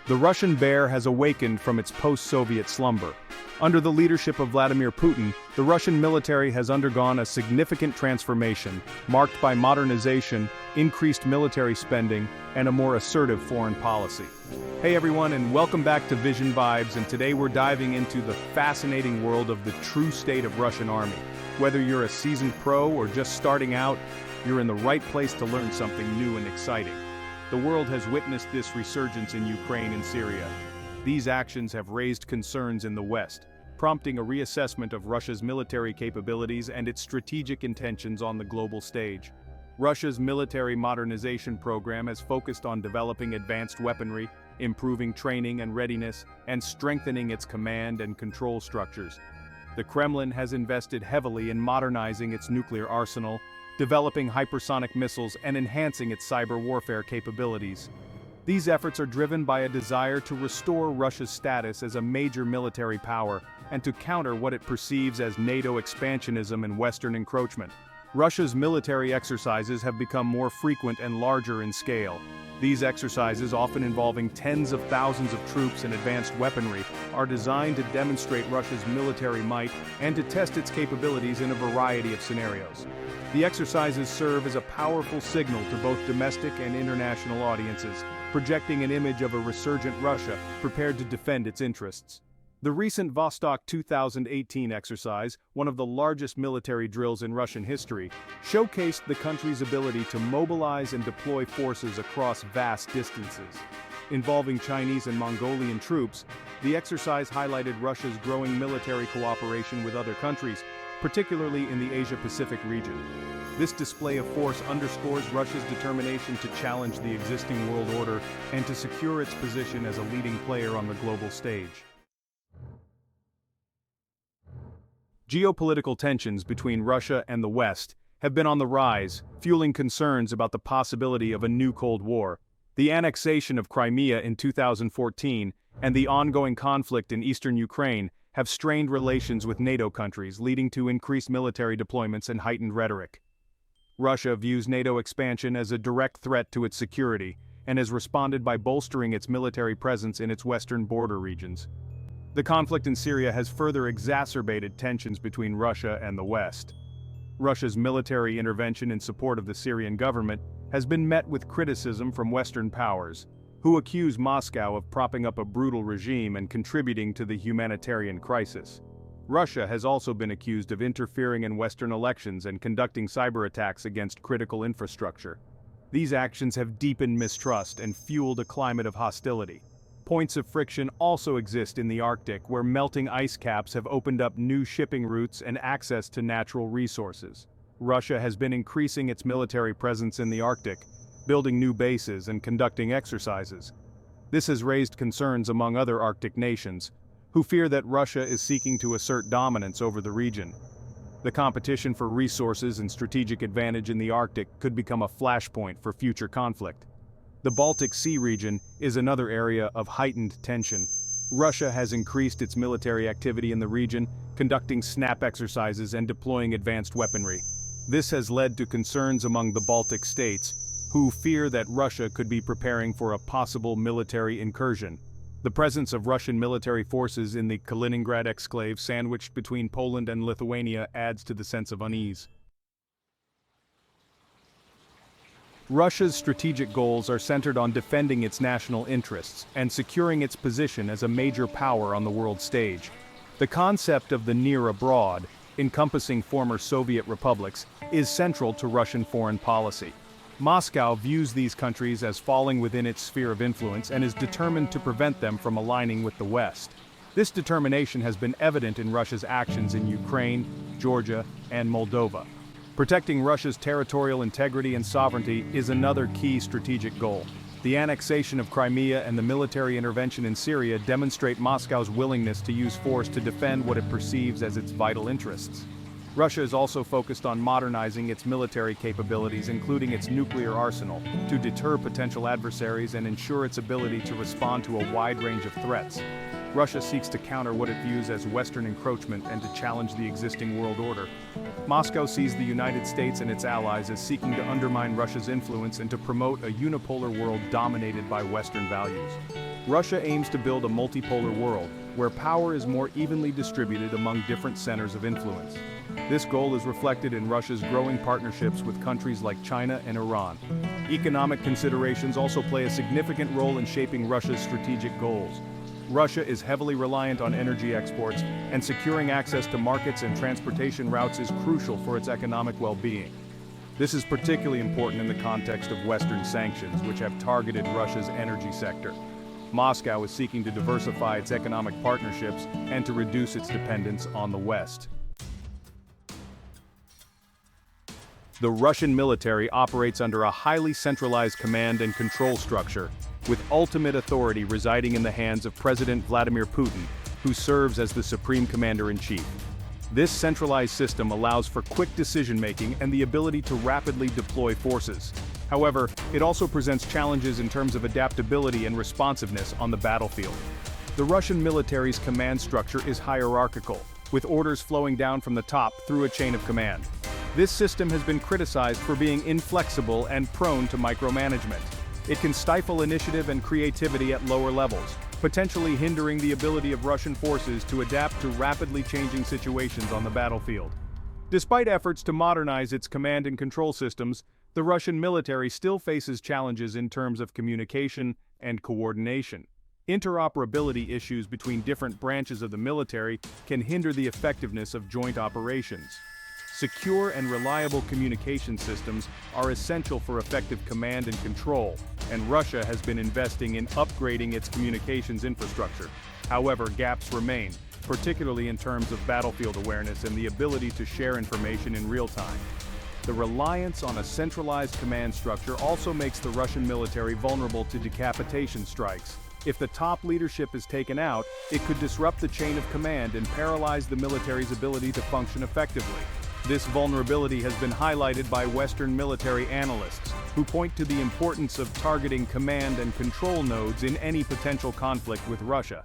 The Russian bear has awakened from its post-Soviet slumber. Under the leadership of Vladimir Putin, the Russian military has undergone a significant transformation, marked by modernization, increased military spending, and a more assertive foreign policy. Hey everyone, and welcome back to Vision Vibes, and today we're diving into the fascinating world of the true state of Russian army. Whether you're a seasoned pro or just starting out, you're in the right place to learn something new and exciting. The world has witnessed this resurgence in Ukraine and Syria. These actions have raised concerns in the West, prompting a reassessment of Russia's military capabilities and its strategic intentions on the global stage. Russia's military modernization program has focused on developing advanced weaponry, improving training and readiness, and strengthening its command and control structures. The Kremlin has invested heavily in modernizing its nuclear arsenal, developing hypersonic missiles, and enhancing its cyber warfare capabilities. These efforts are driven by a desire to restore Russia's status as a major military power and to counter what it perceives as NATO expansionism and Western encroachment. Russia's military exercises have become more frequent and larger in scale. These exercises, often involving tens of thousands of troops and advanced weaponry, are designed to demonstrate Russia's military might and to test its capabilities in a variety of scenarios. The exercises serve as a powerful signal to both domestic and international audiences, projecting an image of a resurgent Russia prepared to defend its interests. The recent Vostok 2018 exercise, one of the largest military drills in Russian history, showcased the country's ability to mobilize and deploy forces across vast distances. Involving Chinese and Mongolian troops, the exercise highlighted Russia's growing military cooperation with other countries, particularly in the Asia-Pacific region. This display of force underscores Russia's determination to challenge the existing world order and to secure its position as a leading player on the global stage. Geopolitical tensions between Russia and the West have been on the rise, fueling concerns about the possibility of a new Cold War. The annexation of Crimea in 2014 and the ongoing conflict in eastern Ukraine have strained relations with NATO countries, leading to increased military deployments and heightened rhetoric. Russia views NATO expansion as a direct threat to its security and has responded by bolstering its military presence in its western border regions. The conflict in Syria has further exacerbated tensions between Russia and the West. Russia's military intervention in support of the Syrian government has been met with criticism from Western powers, who accuse Moscow of propping up a brutal regime and contributing to the humanitarian crisis. Russia has also been accused of interfering in Western elections and conducting cyber attacks against critical infrastructure. These actions have deepened mistrust and fueled a climate of hostility. Points of friction also exist in the Arctic, where melting ice caps have opened up new shipping routes and access to natural resources. Russia has been increasing its military presence in the Arctic, building new bases and conducting exercises. This has raised concerns among other Arctic nations, who fear that Russia is seeking to assert dominance over the region. The competition for resources and strategic advantage in the Arctic could become a flashpoint for future conflict. The Baltic Sea region is another area of heightened tension. Russia has increased its military activity in the region, conducting SNAP exercises and deploying advanced weaponry. This has led to concerns among the Baltic states, who fear that Russia could be preparing for a possible military incursion. The presence of Russian military forces in the Kaliningrad exclave sandwiched between Poland and Lithuania adds to the sense of unease. Russia's strategic goals are centered on defending its national interests and securing its position as a major power on the world stage. The concept of the near abroad, encompassing former Soviet republics, is central to Russian foreign policy. Moscow views these countries as falling within its sphere of influence and is determined to prevent them from aligning with the West. This determination has been evident in Russia's actions in Ukraine, Georgia, and Moldova. Protecting Russia's territorial integrity and sovereignty is another key strategic goal. The annexation of Crimea and the military intervention in Syria demonstrate Moscow's willingness to use force to defend what it perceives as its vital interests. Russia is also focused on modernizing its military capabilities, including its nuclear arsenal, to deter potential adversaries and ensure its ability to respond to a wide range of threats. Russia seeks to counter what it views as Western encroachment and to challenge the existing world order. Moscow sees the United States and its allies as seeking to undermine Russia's influence and to promote a unipolar world dominated by Western values. Russia aims to build a multipolar world, where power is more evenly distributed among different centers of influence. This goal is reflected in Russia's growing partnerships with countries like China and Iran. Economic considerations also play a significant role in shaping Russia's strategic goals. Russia is heavily reliant on energy exports, and securing access to markets and transportation routes is crucial for its economic well-being. This is particularly important in the context of Western sanctions, which have targeted Russia's energy sector. Moscow is seeking to diversify its economic partnerships and to reduce its dependence on the West. The Russian military operates under a highly centralized command and control structure, with ultimate authority residing in the hands of President Vladimir Putin, who serves as the Supreme Commander-in-Chief. This centralized system allows for quick decision-making and the ability to rapidly deploy forces. However, it also presents challenges in terms of adaptability and responsiveness on the battlefield. The Russian military's command structure is hierarchical, with orders flowing down from the top through a chain of command. This system has been criticized for being inflexible and prone to micromanagement. It can stifle initiative and creativity at lower levels, potentially hindering the ability of Russian forces to adapt to rapidly changing situations on the battlefield. Despite efforts to modernize its command and control systems, the Russian military still faces challenges in terms of communication and coordination. Interoperability issues between different branches of the military can hinder the effectiveness of joint operations. Secure and reliable communication systems are essential for effective command and control, and Russia has been investing in upgrading its communications infrastructure. However, gaps remain, particularly in terms of battlefield awareness and the ability to share information in real time. The reliance on a centralized command structure also makes the Russian military vulnerable to decapitation strikes. If the top leadership is taken out, it could disrupt the chain of command and paralyze the military's ability to function effectively. This vulnerability has been highlighted by Western military analysts, who point to the importance of targeting command and control nodes in any potential conflict with Russia.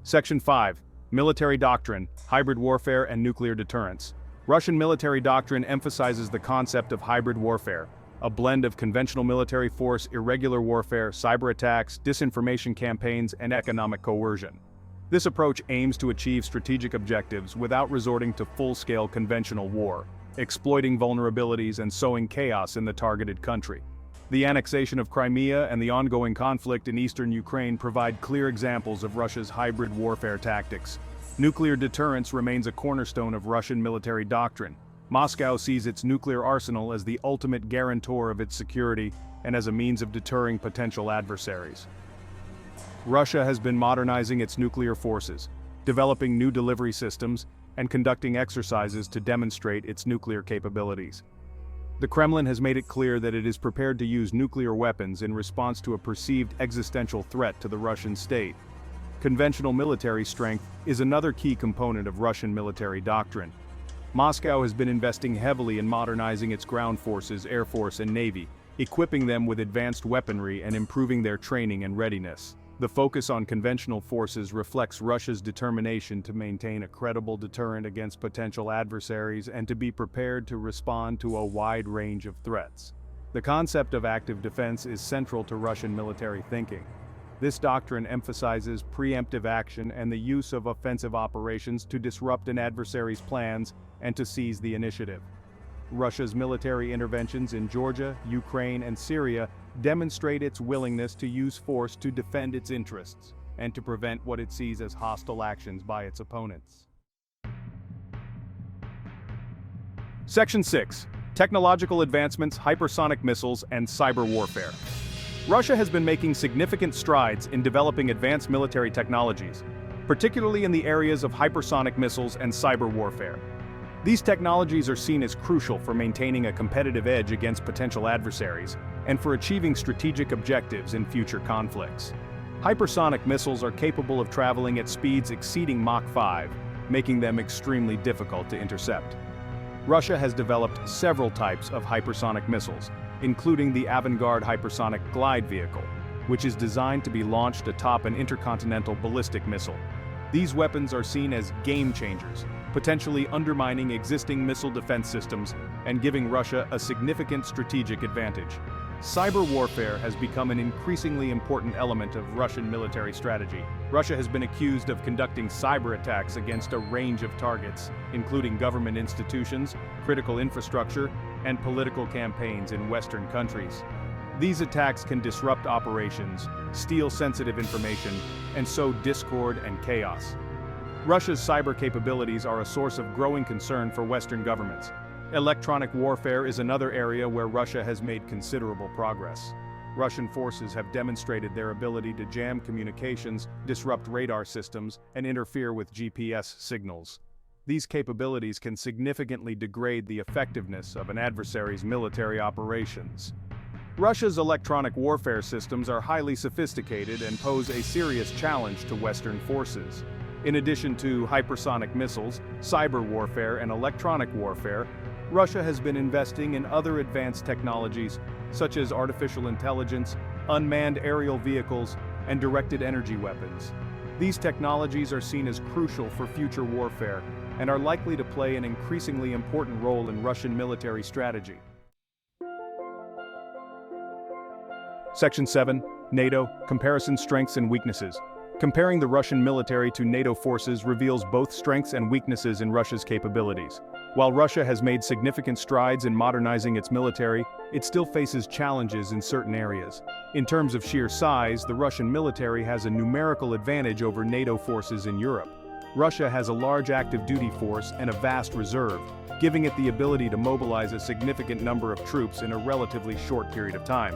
Section 5. Military Doctrine, Hybrid Warfare and Nuclear Deterrence. Russian military doctrine emphasizes the concept of hybrid warfare, a blend of conventional military force, irregular warfare, cyber attacks, disinformation campaigns, and economic coercion. This approach aims to achieve strategic objectives without resorting to full-scale conventional war, exploiting vulnerabilities and sowing chaos in the targeted country. The annexation of Crimea and the ongoing conflict in eastern Ukraine provide clear examples of Russia's hybrid warfare tactics. Nuclear deterrence remains a cornerstone of Russian military doctrine. Moscow sees its nuclear arsenal as the ultimate guarantor of its security and as a means of deterring potential adversaries. Russia has been modernizing its nuclear forces, developing new delivery systems, and conducting exercises to demonstrate its nuclear capabilities. The Kremlin has made it clear that it is prepared to use nuclear weapons in response to a perceived existential threat to the Russian state. Conventional military strength is another key component of Russian military doctrine. Moscow has been investing heavily in modernizing its ground forces, air force, and navy, equipping them with advanced weaponry and improving their training and readiness. The focus on conventional forces reflects Russia's determination to maintain a credible deterrent against potential adversaries and to be prepared to respond to a wide range of threats. The concept of active defense is central to Russian military thinking. This doctrine emphasizes preemptive action and the use of offensive operations to disrupt an adversary's plans and to seize the initiative. Russia's military interventions in Georgia, Ukraine, and Syria demonstrate its willingness to use force to defend its interests and to prevent what it sees as hostile actions by its opponents. Section 6. Technological advancements, hypersonic missiles, and cyber warfare. Russia has been making significant strides in developing advanced military technologies, particularly in the areas of hypersonic missiles and cyber warfare. These technologies are seen as crucial for maintaining a competitive edge against potential adversaries and for achieving strategic objectives in future conflicts. Hypersonic missiles are capable of traveling at speeds exceeding Mach 5, making them extremely difficult to intercept. Russia has developed several types of hypersonic missiles, including the Avangard hypersonic glide vehicle. which is designed to be launched atop an intercontinental ballistic missile. These weapons are seen as game changers, potentially undermining existing missile defense systems and giving Russia a significant strategic advantage. Cyber warfare has become an increasingly important element of Russian military strategy. Russia has been accused of conducting cyber attacks against a range of targets, including government institutions, critical infrastructure, and political campaigns in Western countries. These attacks can disrupt operations, steal sensitive information, and sow discord and chaos. Russia's cyber capabilities are a source of growing concern for Western governments. Electronic warfare is another area where Russia has made considerable progress. Russian forces have demonstrated their ability to jam communications, disrupt radar systems, and interfere with GPS signals. These capabilities can significantly degrade the effectiveness of an adversary's military operations. Russia's electronic warfare systems are highly sophisticated and pose a serious challenge to Western forces. In addition to hypersonic missiles, cyber warfare, and electronic warfare, Russia has been investing in other advanced technologies, such as artificial intelligence, unmanned aerial vehicles, and directed energy weapons. These technologies are seen as crucial for future warfare and are likely to play an increasingly important role in Russian military strategy. Section 7. NATO, Comparison Strengths and Weaknesses. Comparing the Russian military to NATO forces reveals both strengths and weaknesses in Russia's capabilities. While Russia has made significant strides in modernizing its military, it still faces challenges in certain areas. In terms of sheer size, the Russian military has a numerical advantage over NATO forces in Europe. Russia has a large active duty force and a vast reserve, giving it the ability to mobilize a significant number of troops in a relatively short period of time.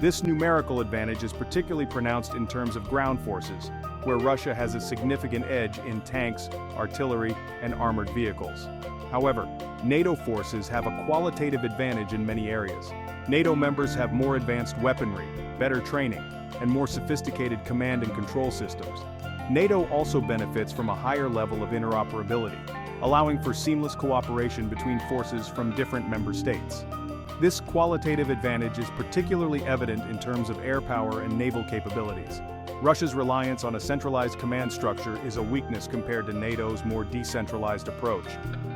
This numerical advantage is particularly pronounced in terms of ground forces, where Russia has a significant edge in tanks, artillery, and armored vehicles. However, NATO forces have a qualitative advantage in many areas. NATO members have more advanced weaponry, better training, and more sophisticated command and control systems. NATO also benefits from a higher level of interoperability, allowing for seamless cooperation between forces from different member states. This qualitative advantage is particularly evident in terms of air power and naval capabilities. Russia's reliance on a centralized command structure is a weakness compared to NATO's more decentralized approach.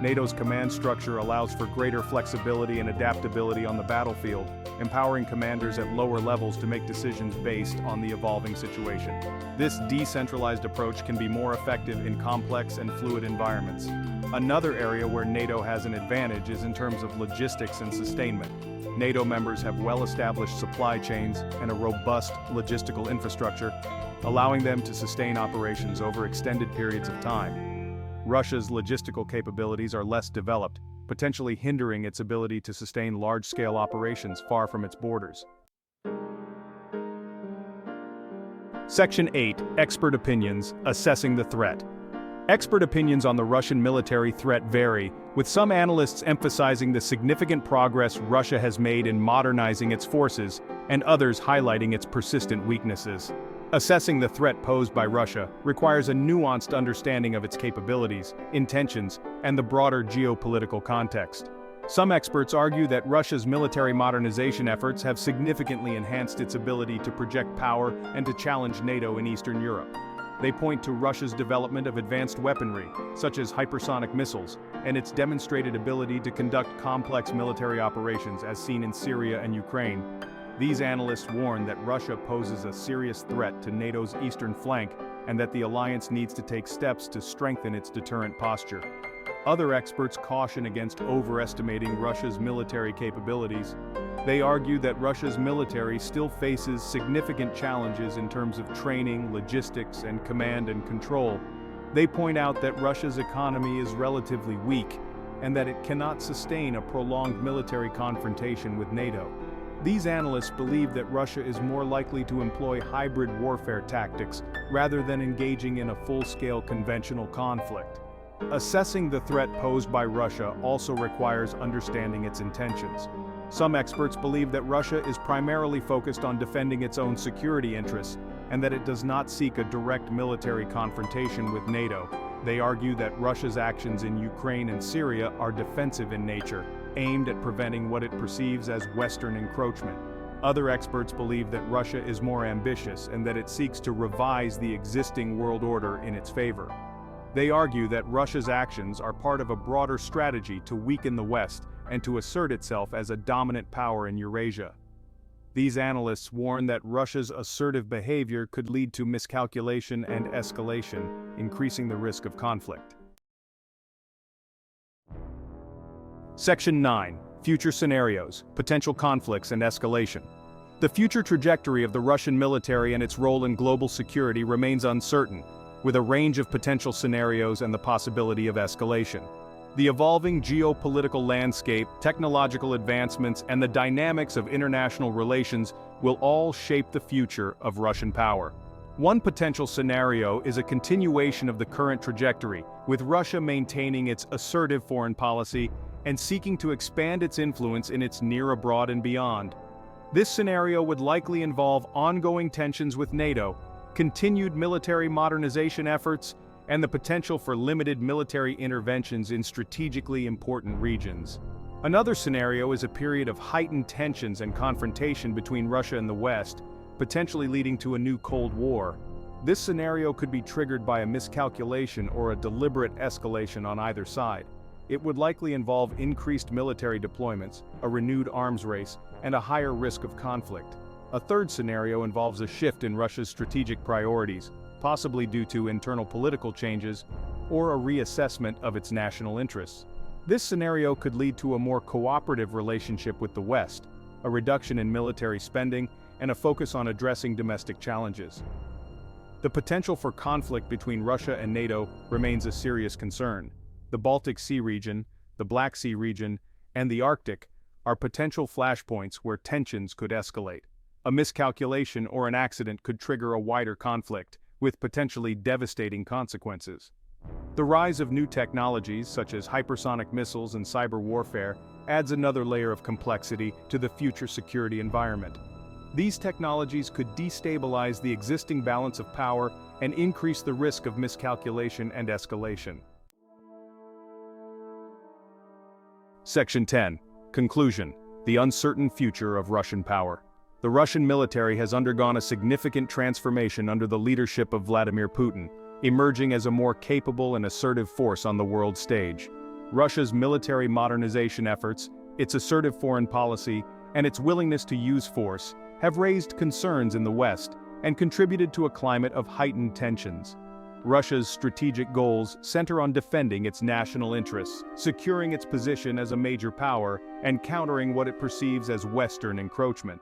NATO's command structure allows for greater flexibility and adaptability on the battlefield, empowering commanders at lower levels to make decisions based on the evolving situation. This decentralized approach can be more effective in complex and fluid environments. Another area where NATO has an advantage is in terms of logistics and sustainment. NATO members have well-established supply chains and a robust logistical infrastructure, allowing them to sustain operations over extended periods of time. Russia's logistical capabilities are less developed, potentially hindering its ability to sustain large-scale operations far from its borders. Section 8. Expert Opinions, Assessing the Threat. Expert opinions on the Russian military threat vary, with some analysts emphasizing the significant progress Russia has made in modernizing its forces, and others highlighting its persistent weaknesses. Assessing the threat posed by Russia requires a nuanced understanding of its capabilities, intentions, and the broader geopolitical context. Some experts argue that Russia's military modernization efforts have significantly enhanced its ability to project power and to challenge NATO in Eastern Europe. They point to Russia's development of advanced weaponry, such as hypersonic missiles, and its demonstrated ability to conduct complex military operations as seen in Syria and Ukraine. These analysts warn that Russia poses a serious threat to NATO's eastern flank and that the alliance needs to take steps to strengthen its deterrent posture. Other experts caution against overestimating Russia's military capabilities. They argue that Russia's military still faces significant challenges in terms of training, logistics, and command and control. They point out that Russia's economy is relatively weak and that it cannot sustain a prolonged military confrontation with NATO. These analysts believe that Russia is more likely to employ hybrid warfare tactics rather than engaging in a full-scale conventional conflict. Assessing the threat posed by Russia also requires understanding its intentions. Some experts believe that Russia is primarily focused on defending its own security interests and that it does not seek a direct military confrontation with NATO. They argue that Russia's actions in Ukraine and Syria are defensive in nature, aimed at preventing what it perceives as Western encroachment. Other experts believe that Russia is more ambitious and that it seeks to revise the existing world order in its favor. They argue that Russia's actions are part of a broader strategy to weaken the West and to assert itself as a dominant power in Eurasia. These analysts warn that Russia's assertive behavior could lead to miscalculation and escalation, increasing the risk of conflict. Section 9. Future scenarios, potential conflicts and escalation. The future trajectory of the Russian military and its role in global security remains uncertain, with a range of potential scenarios and the possibility of escalation. The evolving geopolitical landscape, technological advancements, and the dynamics of international relations will all shape the future of Russian power. One potential scenario is a continuation of the current trajectory, with Russia maintaining its assertive foreign policy and seeking to expand its influence in its near abroad and beyond. This scenario would likely involve ongoing tensions with NATO, continued military modernization efforts, and the potential for limited military interventions in strategically important regions. Another scenario is a period of heightened tensions and confrontation between Russia and the West, potentially leading to a new Cold War. This scenario could be triggered by a miscalculation or a deliberate escalation on either side. It would likely involve increased military deployments, a renewed arms race, and a higher risk of conflict. A third scenario involves a shift in Russia's strategic priorities, possibly due to internal political changes or a reassessment of its national interests. This scenario could lead to a more cooperative relationship with the West, a reduction in military spending, and a focus on addressing domestic challenges. The potential for conflict between Russia and NATO remains a serious concern. The Baltic Sea region, the Black Sea region, and the Arctic are potential flashpoints where tensions could escalate. A miscalculation or an accident could trigger a wider conflict, with potentially devastating consequences. The rise of new technologies such as hypersonic missiles and cyber warfare adds another layer of complexity to the future security environment. These technologies could destabilize the existing balance of power and increase the risk of miscalculation and escalation. Section 10. Conclusion. The uncertain future of Russian power. The Russian military has undergone a significant transformation under the leadership of Vladimir Putin, emerging as a more capable and assertive force on the world stage. Russia's military modernization efforts, its assertive foreign policy, and its willingness to use force have raised concerns in the West and contributed to a climate of heightened tensions. Russia's strategic goals center on defending its national interests, securing its position as a major power, and countering what it perceives as Western encroachment.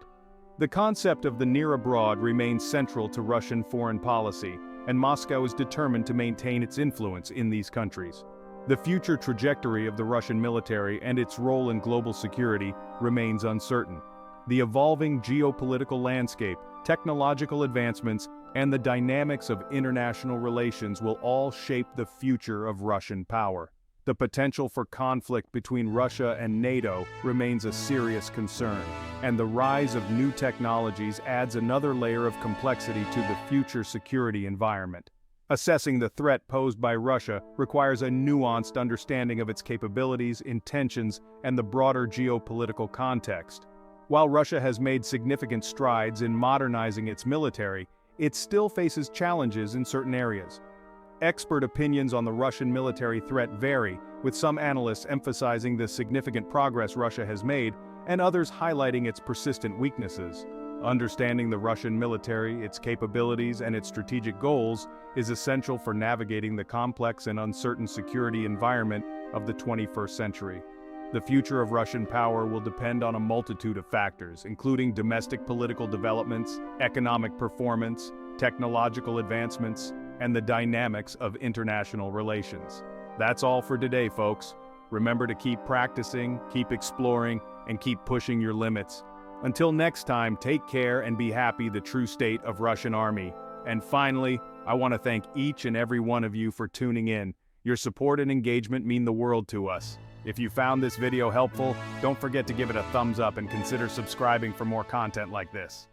The concept of the near abroad remains central to Russian foreign policy, and Moscow is determined to maintain its influence in these countries. The future trajectory of the Russian military and its role in global security remains uncertain. The evolving geopolitical landscape, technological advancements, and the dynamics of international relations will all shape the future of Russian power. The potential for conflict between Russia and NATO remains a serious concern, and the rise of new technologies adds another layer of complexity to the future security environment. Assessing the threat posed by Russia requires a nuanced understanding of its capabilities, intentions, and the broader geopolitical context. While Russia has made significant strides in modernizing its military, it still faces challenges in certain areas. Expert opinions on the Russian military threat vary, with some analysts emphasizing the significant progress Russia has made and others highlighting its persistent weaknesses. Understanding the Russian military, its capabilities, and its strategic goals is essential for navigating the complex and uncertain security environment of the 21st century. The future of Russian power will depend on a multitude of factors, including domestic political developments, economic performance, technological advancements, and the dynamics of international relations. That's all for today, folks. Remember to keep practicing, keep exploring, and keep pushing your limits. Until next time, take care and be happy. The true state of Russian army. And finally, I want to thank each and every one of you for tuning in. Your support and engagement mean the world to us. If you found this video helpful, don't forget to give it a thumbs up and consider subscribing for more content like this.